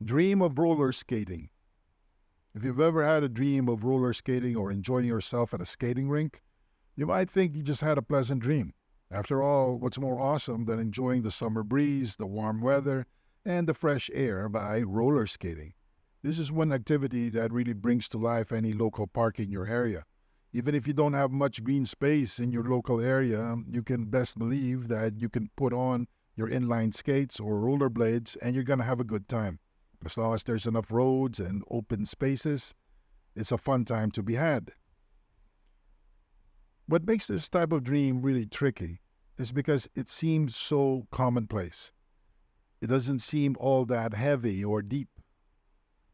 Dream of roller skating. If you've ever had a dream of roller skating or enjoying yourself at a skating rink, you might think you just had a pleasant dream. After all, what's more awesome than enjoying the summer breeze, the warm weather, and the fresh air by roller skating? This is one activity that really brings to life any local park in your area. Even if you don't have much green space in your local area, you can best believe that you can put on your inline skates or rollerblades and you're going to have a good time. As long as there's enough roads and open spaces, it's a fun time to be had. What makes this type of dream really tricky is because it seems so commonplace. It doesn't seem all that heavy or deep.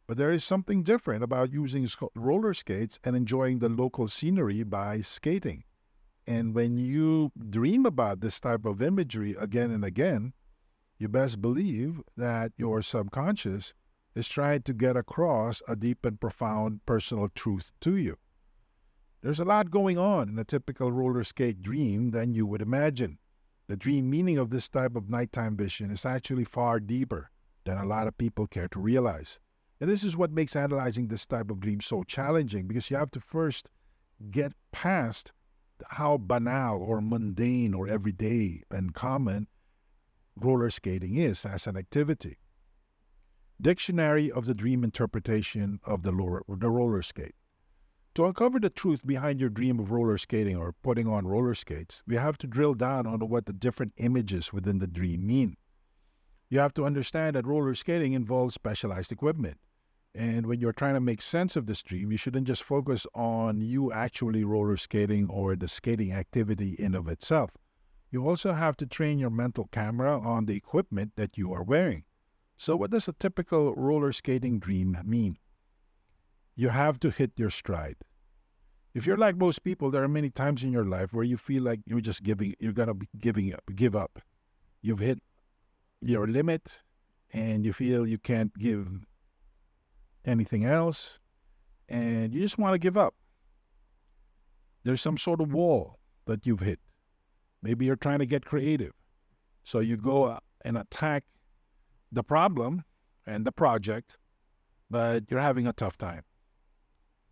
But there is something different about using roller skates and enjoying the local scenery by skating. And when you dream about this type of imagery again and again, you best believe that your subconscious is trying to get across a deep and profound personal truth to you. There's a lot going on in a typical roller skate dream than you would imagine. The dream meaning of this type of nighttime vision is actually far deeper than a lot of people care to realize. And this is what makes analyzing this type of dream so challenging, because you have to first get past how banal or mundane or everyday and common roller skating is as an activity. Dictionary of the Dream Interpretation of the roller skate. To uncover the truth behind your dream of roller skating or putting on roller skates, we have to drill down on what the different images within the dream mean. You have to understand that roller skating involves specialized equipment. And when you're trying to make sense of this dream, you shouldn't just focus on you actually roller skating or the skating activity in of itself. You also have to train your mental camera on the equipment that you are wearing. So what does a typical roller skating dream mean? You have to hit your stride. If you're like most people, there are many times in your life where you feel like you're gonna give up. You've hit your limit and you feel you can't give anything else and you just want to give up. There's some sort of wall that you've hit. Maybe you're trying to get creative. So you go and attack the problem and the project, but you're having a tough time.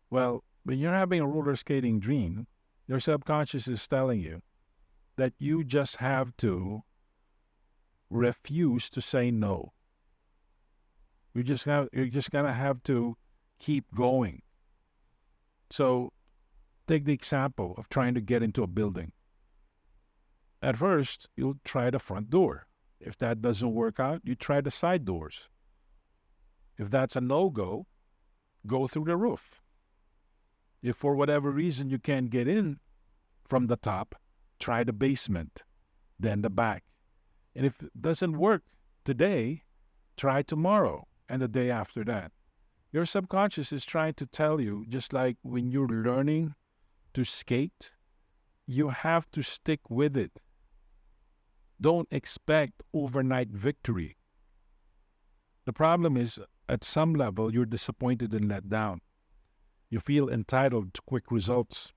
Well, when you're having a roller skating dream, your subconscious is telling you that you just have to refuse to say no. You're just gonna have to keep going. So take the example of trying to get into a building. At first, you'll try the front door. If that doesn't work out, you try the side doors. If that's a no-go, go through the roof. If for whatever reason you can't get in from the top, try the basement, then the back. And if it doesn't work today, try tomorrow and the day after that. Your subconscious is trying to tell you, just like when you're learning to skate, you have to stick with it. Don't expect overnight victory. The problem is, at some level, you're disappointed and let down. You feel entitled to quick results.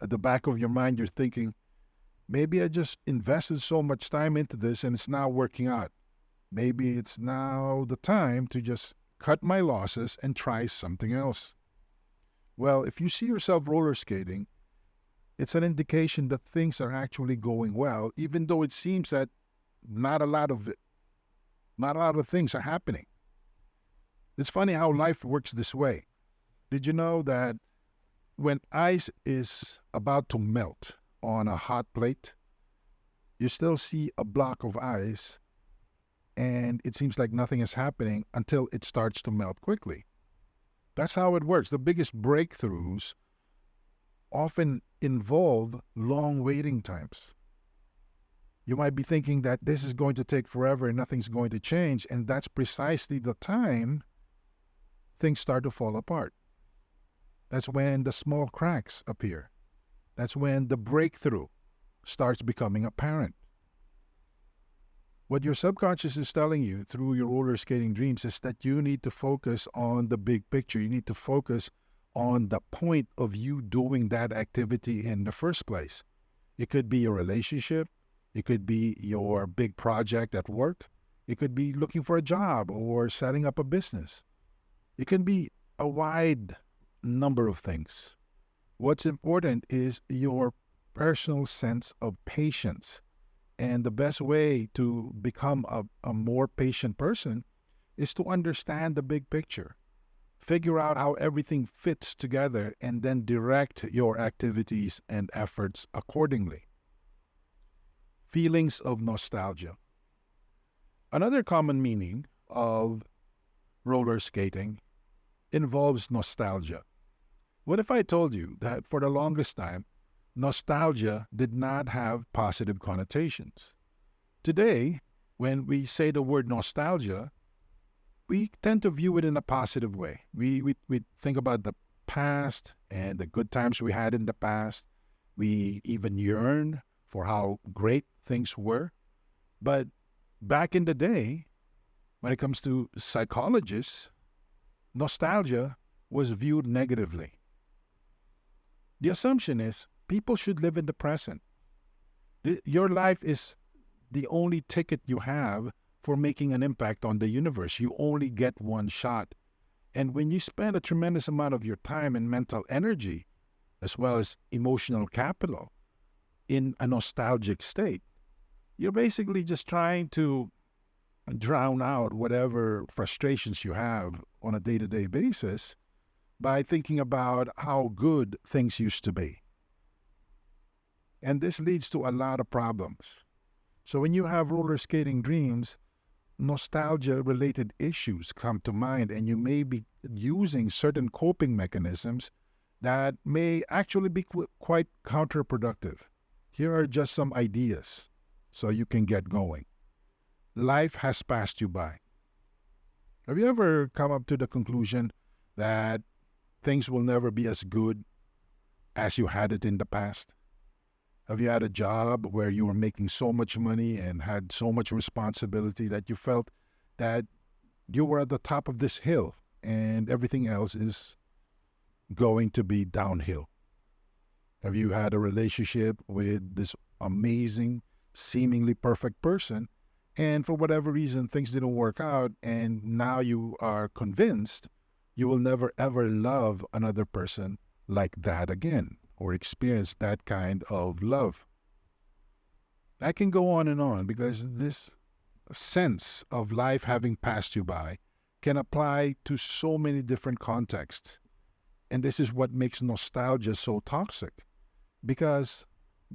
At the back of your mind, you're thinking, maybe I just invested so much time into this and it's now working out. Maybe it's now the time to just cut my losses and try something else. Well, if you see yourself roller skating, it's an indication that things are actually going well, even though it seems that not a lot of things are happening. It's funny how life works this way. Did you know that when ice is about to melt on a hot plate, you still see a block of ice and it seems like nothing is happening until it starts to melt quickly? That's how it works. The biggest breakthroughs often involve long waiting times. You might be thinking that this is going to take forever and nothing's going to change, and that's precisely the time things start to fall apart. That's when the small cracks appear. That's when the breakthrough starts becoming apparent. What your subconscious is telling you through your roller skating dreams is that you need to focus on the big picture. You need to focus on the point of you doing that activity in the first place. It could be your relationship. It could be your big project at work. It could be looking for a job or setting up a business. It can be a wide number of things. What's important is your personal sense of patience. And the best way to become a more patient person is to understand the big picture. Figure out how everything fits together and then direct your activities and efforts accordingly. Feelings of nostalgia. Another common meaning of roller skating involves nostalgia. What if I told you that for the longest time, nostalgia did not have positive connotations? Today, when we say the word nostalgia, we tend to view it in a positive way. We think about the past and the good times we had in the past. We even yearn for how great things were. But back in the day, when it comes to psychologists, nostalgia was viewed negatively. The assumption is people should live in the present. Your life is the only ticket you have for making an impact on the universe. You only get one shot. And when you spend a tremendous amount of your time and mental energy, as well as emotional capital, in a nostalgic state, you're basically just trying to drown out whatever frustrations you have on a day-to-day basis by thinking about how good things used to be. And this leads to a lot of problems. So when you have roller skating dreams, nostalgia-related issues come to mind, and you may be using certain coping mechanisms that may actually be quite counterproductive. Here are just some ideas so you can get going. Life has passed you by. Have you ever come up to the conclusion that things will never be as good as you had it in the past? Have you had a job where you were making so much money and had so much responsibility that you felt that you were at the top of this hill and everything else is going to be downhill? Have you had a relationship with this amazing, seemingly perfect person, and for whatever reason things didn't work out, and now you are convinced you will never ever love another person like that again, or experience that kind of love? I can go on because this sense of life having passed you by can apply to so many different contexts. And this is what makes nostalgia so toxic. Because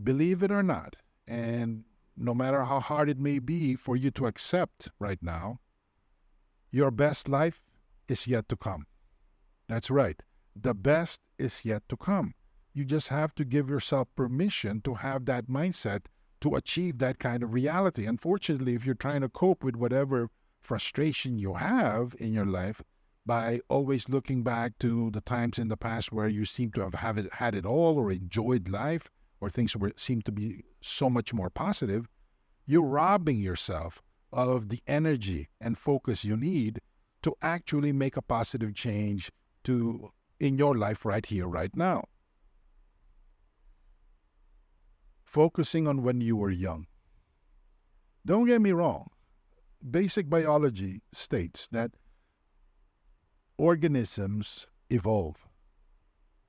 believe it or not, and no matter how hard it may be for you to accept right now, your best life is yet to come. That's right. The best is yet to come. You just have to give yourself permission to have that mindset to achieve that kind of reality. Unfortunately, if you're trying to cope with whatever frustration you have in your life by always looking back to the times in the past where you seem to have had it all or enjoyed life, or things seem to be so much more positive, you're robbing yourself of the energy and focus you need to actually make a positive change in your life right here, right now. Focusing on when you were young. Don't get me wrong. Basic biology states that organisms evolve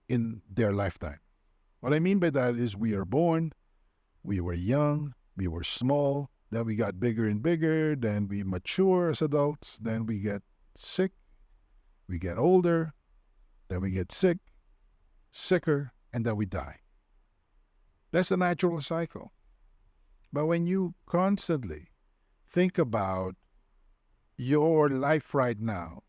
in their lifetime. What I mean by that is we are born, we were young, we were small, then we got bigger and bigger, then we mature as adults, then we get sick, we get older, then we get sick, sicker, and then we die. That's the natural cycle. But when you constantly think about your life right now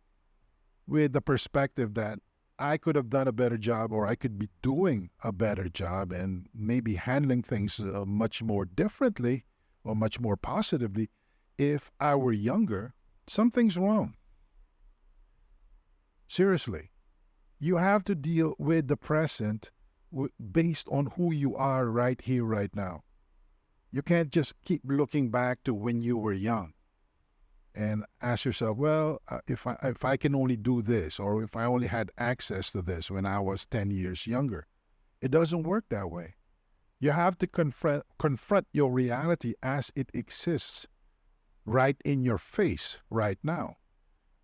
with the perspective that I could have done a better job, or I could be doing a better job and maybe handling things much more differently or much more positively if I were younger, something's wrong. Seriously, you have to deal with the present based on who you are right here, right now. You can't just keep looking back to when you were young and ask yourself, well, if I can only do this, or if I only had access to this when I was 10 years younger. It doesn't work that way. You have to confront your reality as it exists right in your face right now.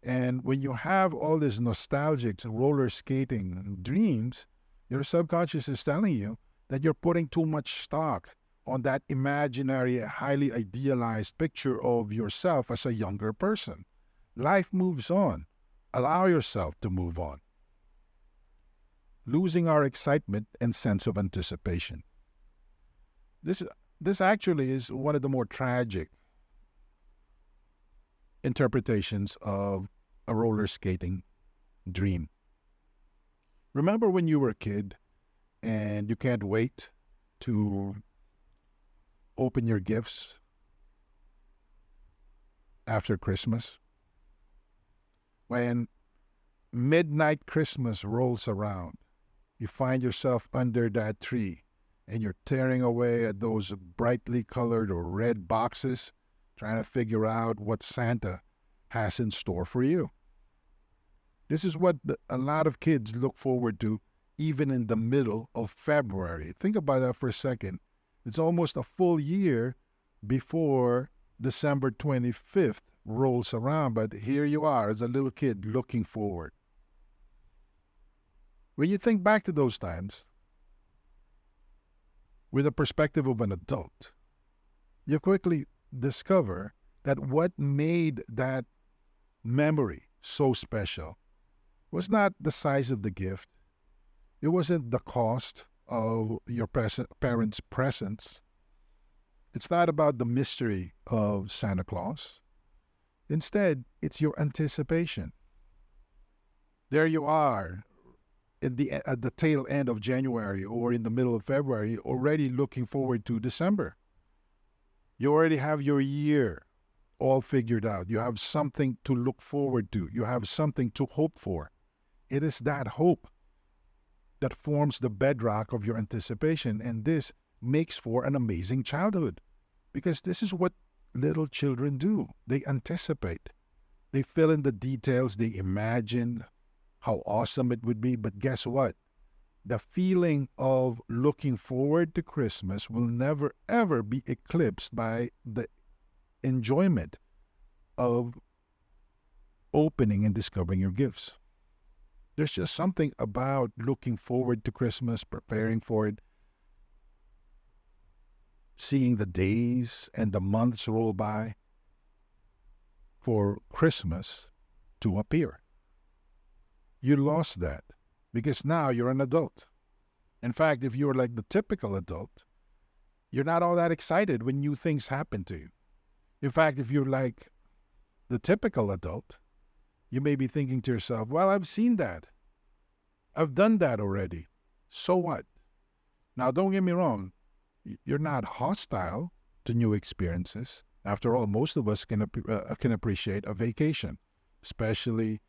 And when you have all these nostalgic roller skating dreams, your subconscious is telling you that you're putting too much stock on that imaginary, highly idealized picture of yourself as a younger person. Life moves on. Allow yourself to move on. Losing our excitement and sense of anticipation. This, this actually is one of the more tragic interpretations of a roller skating dream. Remember when you were a kid and you can't wait to open your gifts after Christmas? When midnight Christmas rolls around, you find yourself under that tree and you're tearing away at those brightly colored or red boxes, trying to figure out what Santa has in store for you. This is what a lot of kids look forward to even in the middle of February. Think about that for a second. It's almost a full year before December 25th rolls around, but here you are as a little kid looking forward. When you think back to those times with the perspective of an adult, you quickly discover that what made that memory so special was not the size of the gift. It wasn't the cost of your parents' presents. It's not about the mystery of Santa Claus. Instead, it's your anticipation. There you are at the tail end of January or in the middle of February, already looking forward to December. You already have your year all figured out. You have something to look forward to. You have something to hope for. It is that hope that forms the bedrock of your anticipation, and this makes for an amazing childhood, because this is what little children do. They anticipate. They fill in the details. They imagine how awesome it would be. But guess what? The feeling of looking forward to Christmas will never, ever be eclipsed by the enjoyment of opening and discovering your gifts. There's just something about looking forward to Christmas, preparing for it, seeing the days and the months roll by for Christmas to appear. You lost that because now you're an adult. In fact, if you're like the typical adult, you're not all that excited when new things happen to you. In fact, if you're like the typical adult, you may be thinking to yourself, well, I've seen that. I've done that already. So what? Now, don't get me wrong. You're not hostile to new experiences. After all, most of us can appreciate a vacation, especially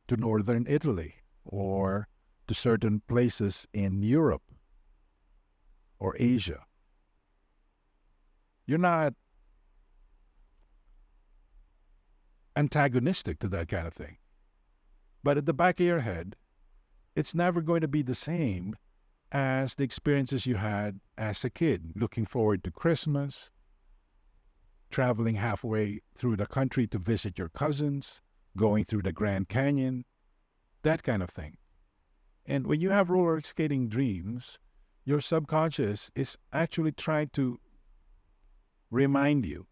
to northern Italy or to certain places in Europe or Asia. You're not antagonistic to that kind of thing. But at the back of your head, it's never going to be the same as the experiences you had as a kid, looking forward to Christmas, traveling halfway through the country to visit your cousins, going through the Grand Canyon, that kind of thing. And when you have roller skating dreams, your subconscious is actually trying to remind you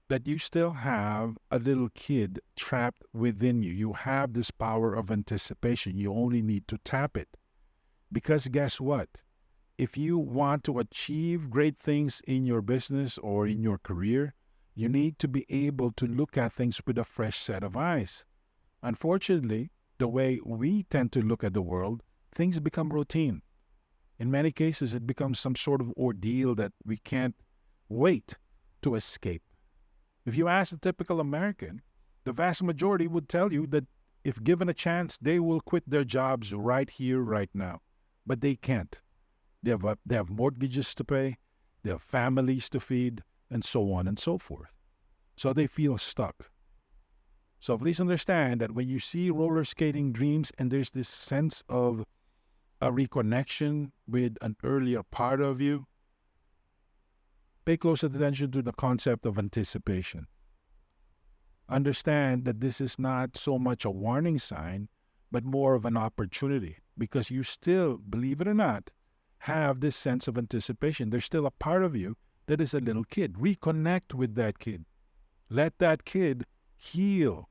that you still have a little kid trapped within you. You have this power of anticipation. You only need to tap it. Because guess what? If you want to achieve great things in your business or in your career, you need to be able to look at things with a fresh set of eyes. Unfortunately, the way we tend to look at the world, things become routine. In many cases, it becomes some sort of ordeal that we can't wait to escape. If you ask the typical American, the vast majority would tell you that if given a chance, they will quit their jobs right here, right now. But they can't. They have mortgages to pay, they have families to feed, and so on and so forth. So they feel stuck. So please understand that when you see roller skating dreams and there's this sense of a reconnection with an earlier part of you, pay close attention to the concept of anticipation. understand that this is not so much a warning sign, but more of an opportunity because you still, believe it or not, have this sense of anticipation. There's still a part of you that is a little kid. Reconnect with that kid. Let that kid heal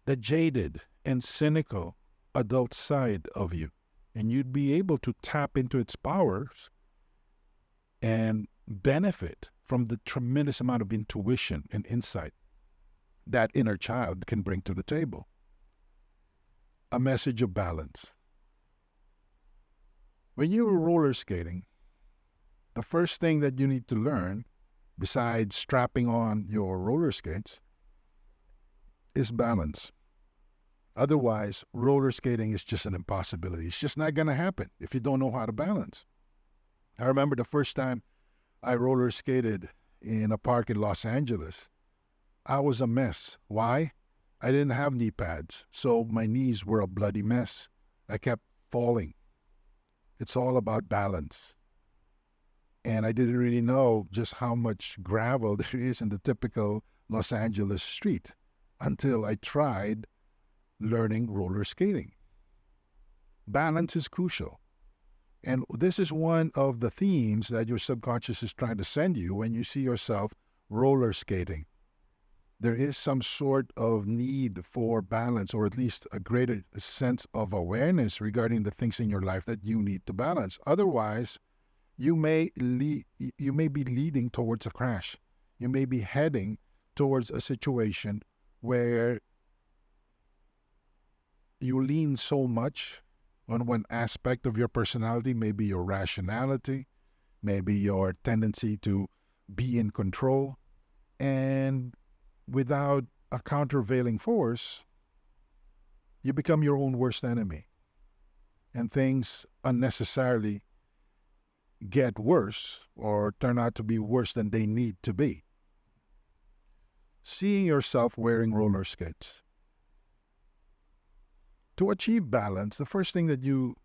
the jaded and cynical adult side of you. And you'd be able to tap into its powers and benefit from the tremendous amount of intuition and insight that inner child can bring to the table. A message of balance. When you're roller skating, the first thing that you need to learn, besides strapping on your roller skates, is balance. Otherwise, roller skating is just an impossibility. It's just not going to happen if you don't know how to balance. I remember the first time I roller skated in a park in Los Angeles. I was a mess. Why? I didn't have knee pads, so my knees were a bloody mess. I kept falling. It's all about balance. And I didn't really know just how much gravel there is in the typical Los Angeles street until I tried learning roller skating. Balance is crucial. And this is one of the themes that your subconscious is trying to send you when you see yourself roller skating. There is some sort of need for balance, or at least a greater sense of awareness regarding the things in your life that you need to balance. Otherwise, you may be leading towards a crash. You may be heading towards a situation where you lean so much on one aspect of your personality, maybe your rationality, maybe your tendency to be in control, and without a countervailing force, you become your own worst enemy. And things unnecessarily get worse or turn out to be worse than they need to be. Seeing yourself wearing roller skates. To achieve balance, the first thing that you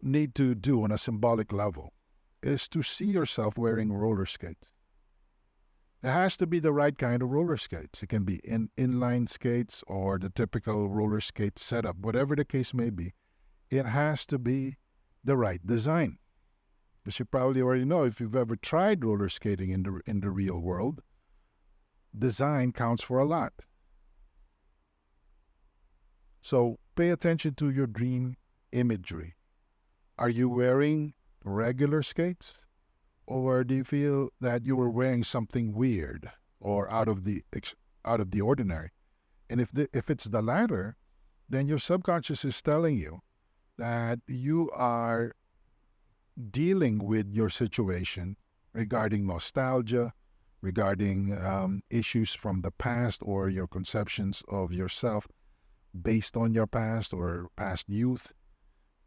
need to do on a symbolic level is to see yourself wearing roller skates. It has to be the right kind of roller skates. It can be inline skates or the typical roller skate setup, whatever the case may be. It has to be the right design. As you probably already know, if you've ever tried roller skating in the real world, design counts for a lot. So pay attention to your dream imagery. Are you wearing regular skates? Or do you feel that you were wearing something weird or out of the ordinary? And if it's the latter, then your subconscious is telling you that you are dealing with your situation regarding nostalgia, regarding issues from the past or your conceptions of yourself based on your past or past youth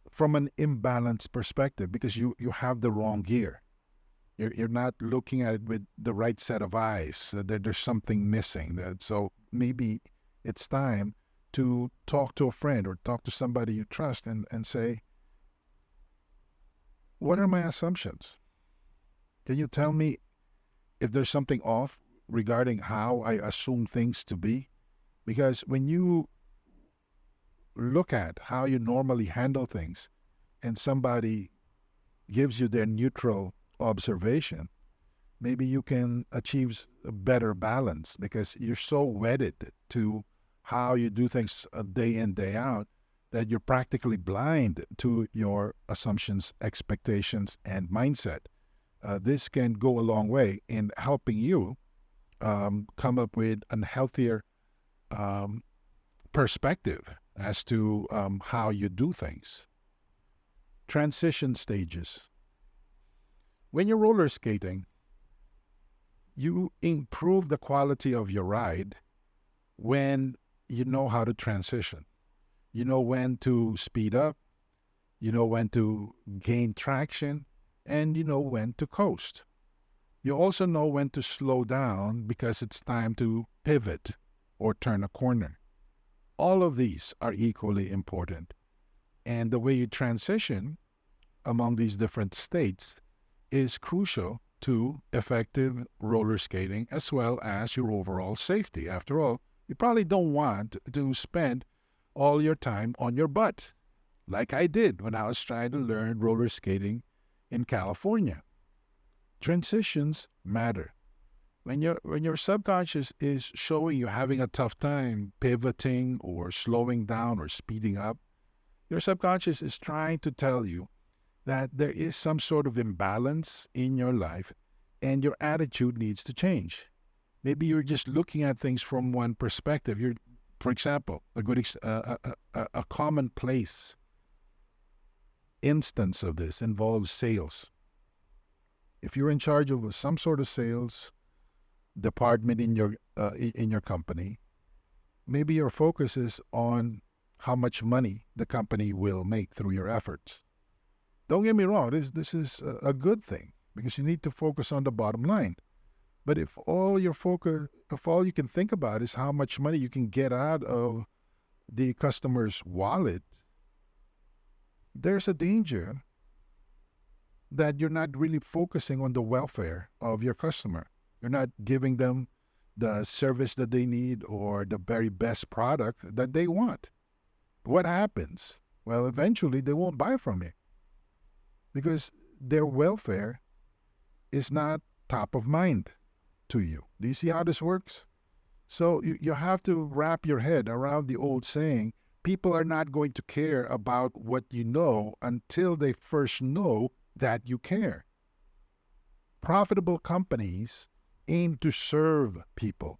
from an imbalanced perspective because you have the wrong gear. You're not looking at it with the right set of eyes. There's something missing. So maybe it's time to talk to a friend or talk to somebody you trust and say, what are my assumptions? Can you tell me if there's something off regarding how I assume things to be? Because when you look at how you normally handle things and somebody gives you their neutral observation, maybe you can achieve a better balance because you're so wedded to how you do things day in, day out that you're practically blind to your assumptions, expectations, and mindset. This can go a long way in helping you come up with a healthier perspective as to how you do things. Transition stages. When you're roller skating, you improve the quality of your ride when you know how to transition. You know when to speed up, you know when to gain traction, and you know when to coast. You also know when to slow down because it's time to pivot or turn a corner. All of these are equally important. And the way you transition among these different states is crucial to effective roller skating as well as your overall safety. After all, You probably don't want to spend all your time on your butt, like I did when I was trying to learn roller skating in California. Transitions matter. When your subconscious is showing you having a tough time pivoting or slowing down or speeding up, your subconscious is trying to tell you that there is some sort of imbalance in your life and your attitude needs to change. Maybe you're just looking at things from one perspective. For example, a commonplace instance of this involves sales. If you're in charge of some sort of sales department in your company, maybe your focus is on how much money the company will make through your efforts. Don't get me wrong, this is a good thing because you need to focus on the bottom line. But if all you can think about is how much money you can get out of the customer's wallet, there's a danger that you're not really focusing on the welfare of your customer. You're not giving them the service that they need or the very best product that they want. What happens? Well, eventually they won't buy from you because their welfare is not top of mind to you. Do you see how this works? So you have to wrap your head around the old saying, people are not going to care about what you know until they first know that you care. Profitable companies aim to serve people.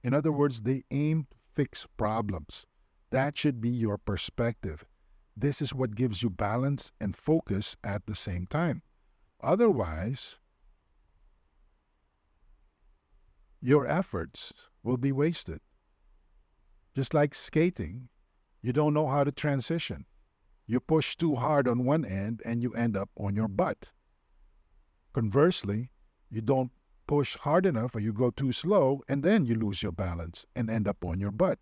In other words, they aim to fix problems. That should be your perspective. This is what gives you balance and focus at the same time. Otherwise, your efforts will be wasted. Just like skating, you don't know how to transition. You push too hard on one end and you end up on your butt. Conversely, you don't push hard enough or you go too slow and then you lose your balance and end up on your butt.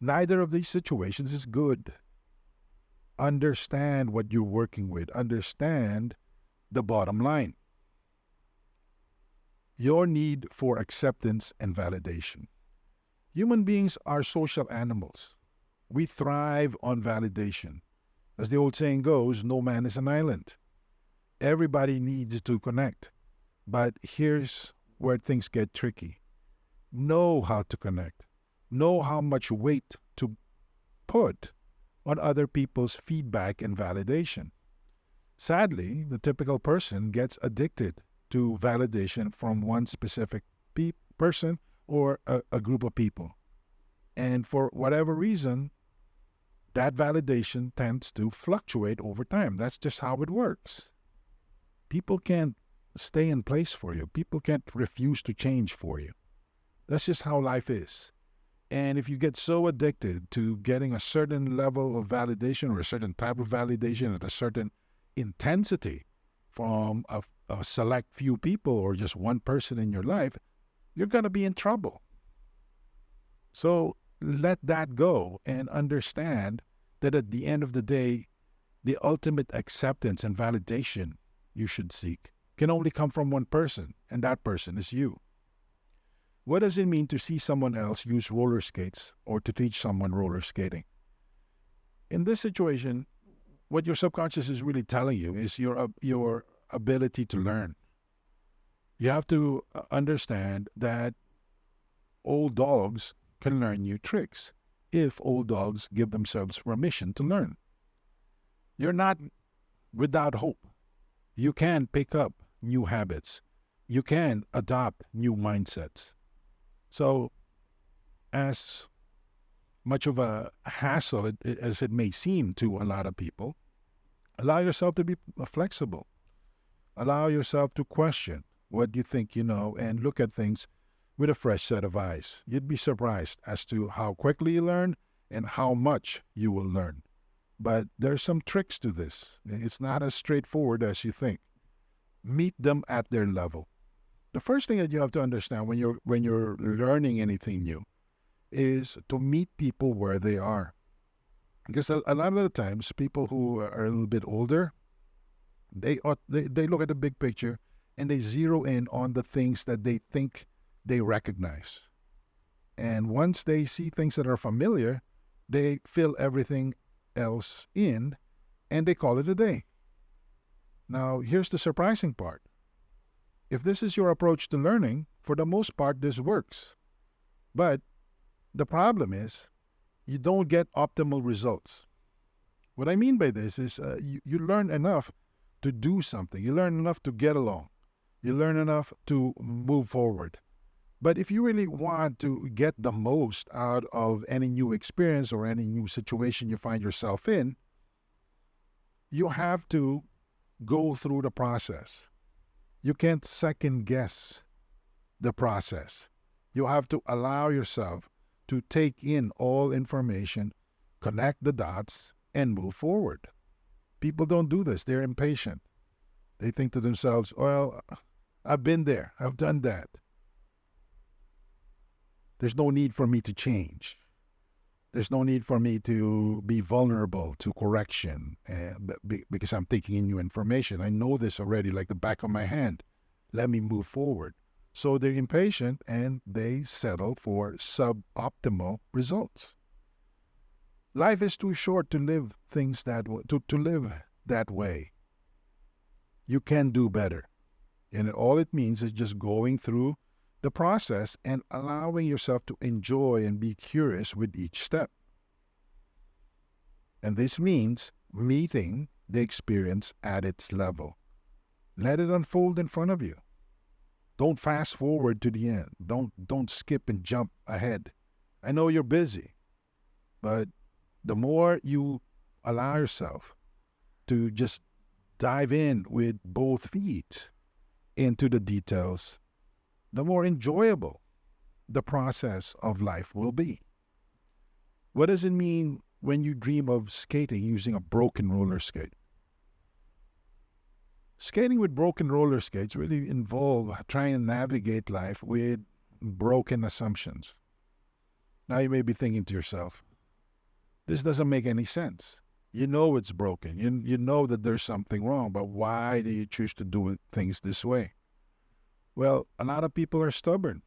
Neither of these situations is good. Understand what you're working with. Understand the bottom line. Your need for acceptance and validation. Human beings are social animals. We thrive on validation. As the old saying goes, no man is an island. Everybody needs to connect. But here's where things get tricky. Know how to connect. Know how much weight to put on other people's feedback and validation. Sadly, the typical person gets addicted to validation from one specific person or a group of people. And for whatever reason, that validation tends to fluctuate over time. That's just how it works. People can't stay in place for you. People can't refuse to change for you. That's just how life is. And if you get so addicted to getting a certain level of validation or a certain type of validation at a certain intensity from a select few people or just one person in your life, you're going to be in trouble. So let that go and understand that at the end of the day, the ultimate acceptance and validation you should seek can only come from one person, and that person is you. What does it mean to see someone else use roller skates or to teach someone roller skating? In this situation, what your subconscious is really telling you is your ability to learn. You have to understand that old dogs can learn new tricks if old dogs give themselves permission to learn. You're not without hope. You can pick up new habits. You can adopt new mindsets. So, as much of a hassle as it may seem to a lot of people, allow yourself to be flexible. Allow yourself to question what you think you know and look at things with a fresh set of eyes. You'd be surprised as to how quickly you learn and how much you will learn. But there's some tricks to this. It's not as straightforward as you think. Meet them at their level. The first thing that you have to understand when you're learning anything new is to meet people where they are. Because a lot of the times, people who are a little bit older, they look at the big picture and they zero in on the things that they think they recognize. And once they see things that are familiar, they fill everything else in and they call it a day. Now, here's the surprising part. If this is your approach to learning, for the most part, this works. But the problem is you don't get optimal results. What I mean by this is you learn enough to do something. You learn enough to get along. You learn enough to move forward. But if you really want to get the most out of any new experience or any new situation you find yourself in, you have to go through the process. You can't second guess the process. You have to allow yourself to take in all information, connect the dots, and move forward. People don't do this. They're impatient. They think to themselves, well, I've been there. I've done that. There's no need for me to change. There's no need for me to be vulnerable to correction because I'm taking in new information. I know this already like the back of my hand. Let me move forward. So they're impatient and they settle for suboptimal results. Life is too short to live things that to live that way. You can do better. And all it means is just going through the process and allowing yourself to enjoy and be curious with each step. And this means meeting the experience at its level. Let it unfold in front of you. Don't fast forward to the end. Don't skip and jump ahead. I know you're busy, but the more you allow yourself to just dive in with both feet into the details, the more enjoyable the process of life will be. What does it mean when you dream of skating using a broken roller skate? Skating with broken roller skates really involve trying to navigate life with broken assumptions. Now you may be thinking to yourself, this doesn't make any sense. You know it's broken. You know that there's something wrong, but why do you choose to do things this way? Well, a lot of people are stubborn.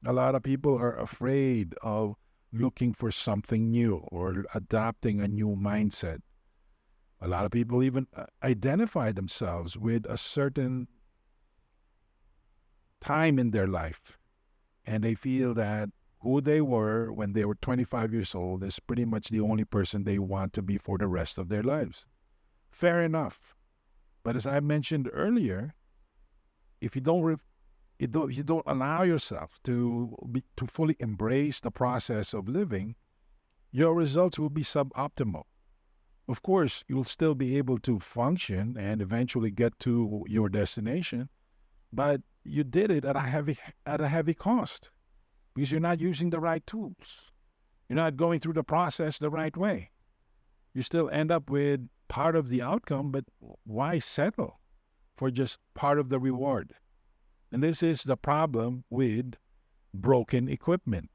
A lot of people are afraid of looking for something new or adopting a new mindset. A lot of people even identify themselves with a certain time in their life, and they feel that who they were when they were 25 years old is pretty much the only person they want to be for the rest of their lives. Fair enough. But as I mentioned earlier, if you don't allow yourself to fully embrace the process of living, your results will be suboptimal. Of course, you'll still be able to function and eventually get to your destination, but you did it at a heavy cost because you're not using the right tools. You're not going through the process the right way. You still end up with part of the outcome, but why settle for just part of the reward? And this is the problem with broken equipment,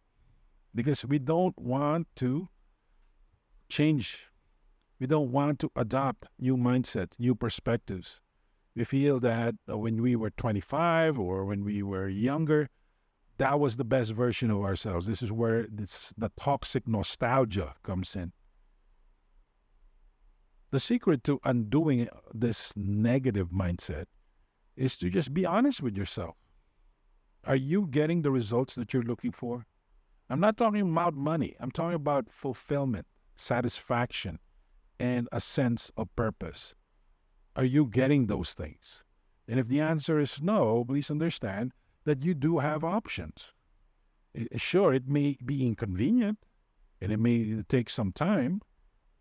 because we don't want to change. We don't want to adopt new mindset, new perspectives. We feel that when we were 25 or when we were younger, that was the best version of ourselves. This is where the toxic nostalgia comes in. The secret to undoing this negative mindset is to just be honest with yourself. Are you getting the results that you're looking for? I'm not talking about money. I'm talking about fulfillment, satisfaction, and a sense of purpose. Are you getting those things? And if the answer is no, please understand that you do have options. Sure, it may be inconvenient and it may take some time,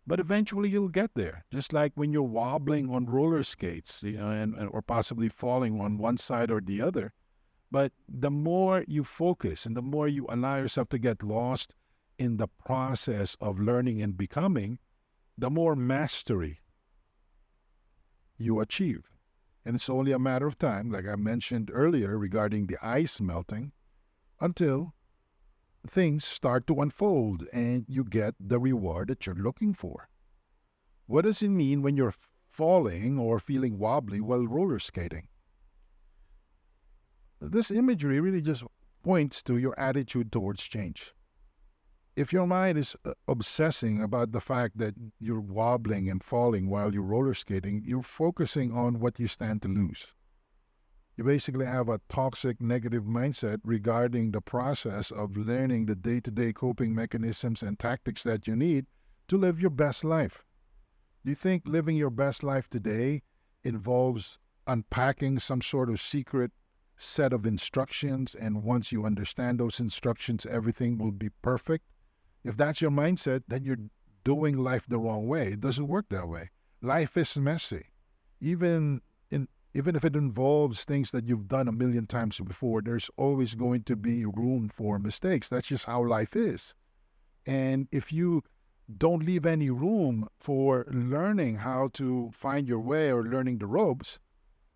but eventually you'll get there. Just like when you're wobbling on roller skates, or possibly falling on one side or the other. But the more you focus and the more you allow yourself to get lost in the process of learning and becoming, the more mastery you achieve. And it's only a matter of time, like I mentioned earlier regarding the ice melting, until things start to unfold and you get the reward that you're looking for. What does it mean when you're falling or feeling wobbly while roller skating? This imagery really just points to your attitude towards change. If your mind is obsessing about the fact that you're wobbling and falling while you're roller skating, you're focusing on what you stand to lose. You basically have a toxic negative mindset regarding the process of learning the day to day coping mechanisms and tactics that you need to live your best life. Do you think living your best life today involves unpacking some sort of secret set of instructions, and once you understand those instructions, everything will be perfect? If that's your mindset, then you're doing life the wrong way. It doesn't work that way. Life is messy. Even even if it involves things that you've done a million times before, there's always going to be room for mistakes. That's just how life is. And if you don't leave any room for learning how to find your way or learning the ropes,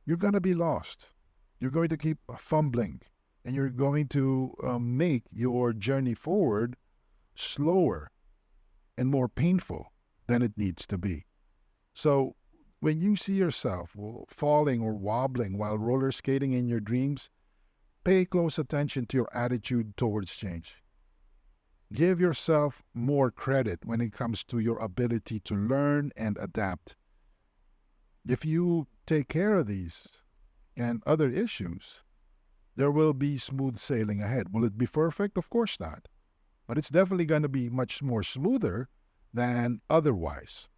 you're going to be lost. You're going to keep fumbling, and you're going to make your journey forward slower and more painful than it needs to be. So when you see yourself falling or wobbling while roller skating in your dreams, pay close attention to your attitude towards change. Give yourself more credit when it comes to your ability to learn and adapt. If you take care of these and other issues, there will be smooth sailing ahead. Will it be perfect? Of course not. But it's definitely going to be much more smoother than otherwise.